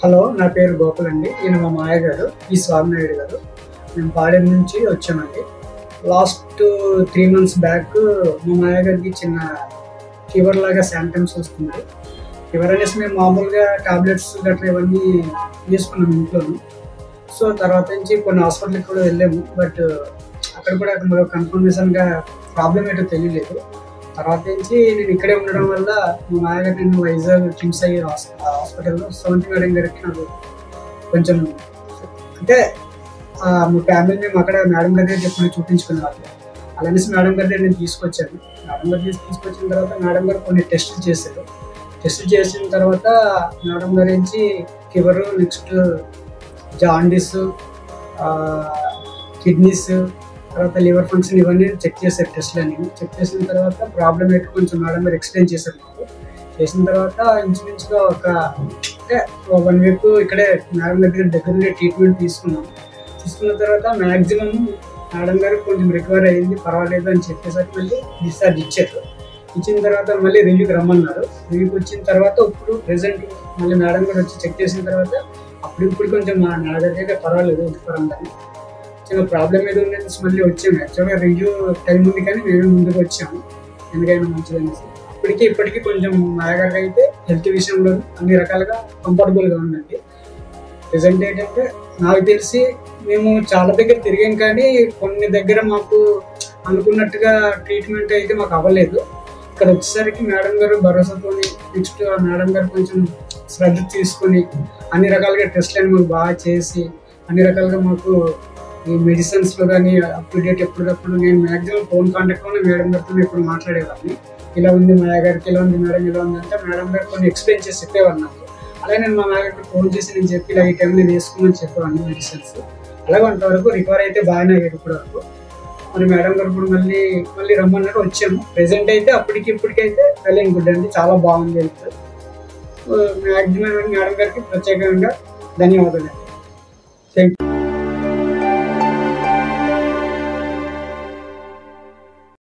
Hello, నా పేరు గోకుల్ అండి. ఈయన మా మాయ గారు, ఈ స్వామినాయుడు గారు. మేము పాడేరు నుంచి వచ్చామండి. లాస్ట్ 3 months బ్యాక్ మా మాయ గారికి చిన్న ఫీవర్ లాగా శాంటమ్స్ వస్తుంది. ఫీవర్ అనేసి మేము మామూలుగా టాబ్లెట్స్ గట్రా ఇవన్నీ తీసుకున్నాం ఇంట్లోను. సో తర్వాత నుంచి కొన్ని హాస్పిటల్కి కూడా వెళ్ళాము. బట్ అక్కడ కూడా మనకు కన్ఫర్మేషన్గా ప్రాబ్లం ఏంటో తెలియలేదు. తర్వాత నుంచి నేను ఇక్కడే ఉండడం వల్ల మా మాయగారు నేను వైజాగ్ కిమ్స్ అయ్యే హాస్పిటల్లో సవంతి మేడం గారికి నాకు కొంచెం అంటే మా ఫ్యామిలీ మేము అక్కడ మేడం గారి దగ్గర ఎప్పుడు చూపించుకునేవాళ్ళు. అలానేసి మేడం గారి దగ్గర నేను తీసుకొచ్చాను. మేడం గారు తీసుకొచ్చిన తర్వాత మేడం గారు కొన్ని టెస్టులు చేశారు. టెస్టులు చేసిన తర్వాత మేడం గారి నుంచి ఫీవర్, నెక్స్ట్ జాండీస్, కిడ్నీస్, తర్వాత లివర్ ఫంక్షన్ ఇవన్నీ చెక్ చేశారు. టెస్ట్లు అన్ని చెక్ చేసిన తర్వాత ప్రాబ్లం ఏంటో కొంచెం మేడం గారు ఎక్స్ప్లెయిన్ చేశారు మాకు. చేసిన తర్వాత ఇంచుమించుగా అంటే 1 week ఇక్కడే మేడం దగ్గర ట్రీట్మెంట్ తీసుకున్నాం. తీసుకున్న తర్వాత మ్యాక్సిమం మేడం గారు కొంచెం రికవర్ అయ్యింది, పర్వాలేదు అని చెప్పేసరికి మళ్ళీ డిశ్చార్జ్ ఇచ్చారు. ఇచ్చిన తర్వాత మళ్ళీ రివ్యూకి రమ్మన్నారు. రివ్యూకి వచ్చిన తర్వాత ఇప్పుడు ప్రెసెంట్ మళ్ళీ మేడం గారు వచ్చి చెక్ చేసిన తర్వాత ఇప్పుడు కొంచెం మా నాన్నగారికి పర్వాలేదు పరంగానే. చిన్న ప్రాబ్లం ఏదో ఉండేసి మళ్ళీ వచ్చాము. యాక్చువల్గా రివ్యూ టైం ఉంది కానీ మేము ముందుకు వచ్చాము, ఎందుకైనా మంచిదనేసి. ఇప్పటికీ కొంచెం మాయగారికి అయితే హెల్త్ విషయంలో అన్ని రకాలుగా కంఫర్టబుల్గా ఉందండి. ప్రెసెంట్ ఏంటంటే నాకు తెలిసి మేము చాలా దగ్గర తిరిగాం కానీ కొన్ని దగ్గర మాకు అనుకున్నట్టుగా ట్రీట్మెంట్ అయితే మాకు అవ్వలేదు. ఇక్కడ వచ్చేసరికి మేడం గారు భరోసాతోని, నెక్స్ట్ మేడం గారు కొంచెం శ్రద్ధ తీసుకొని అన్ని రకాలుగా టెస్ట్లను మాకు బాగా చేసి అన్ని రకాలుగా మాకు ఈ మెడిసిన్స్లో కానీ అప్ టు డేట్ ఎప్పటికప్పుడు నేను మ్యాక్సిమం ఫోన్ కాంటాక్ట్లోనే మేడం గారితో ఇప్పుడు మాట్లాడేవాడిని. ఇలా ఉంది మాయ గారికి, ఇలా ఉంది మేడం, ఇలా ఉంది అంటే మేడం గారు కొన్ని ఎక్స్ప్లెయిన్ చేసి చెప్పేవాడిని నాకు. అలాగే నేను మా మాయ గారికి ఫోన్ చేసి నేను చెప్పి ఇలా ఈ టైంలో వేసుకోమని చెప్పేవాడిని మెడిసిన్స్. అలాగే అంతవరకు రికవర్ అయితే బాగానే అయ్యారు ఇప్పుడు వరకు. మరి మేడం గారు ఇప్పుడు మళ్ళీ రమ్మన్నారు, వచ్చాము. ప్రెసెంట్ అయితే ఇప్పటికైతే వెల్లింగ్ గుడ్ అండి, చాలా బాగుంది హెల్త్. మ్యాక్సిమం మేడం గారికి ప్రత్యేకంగా ధన్యవాదాలు. Thank you.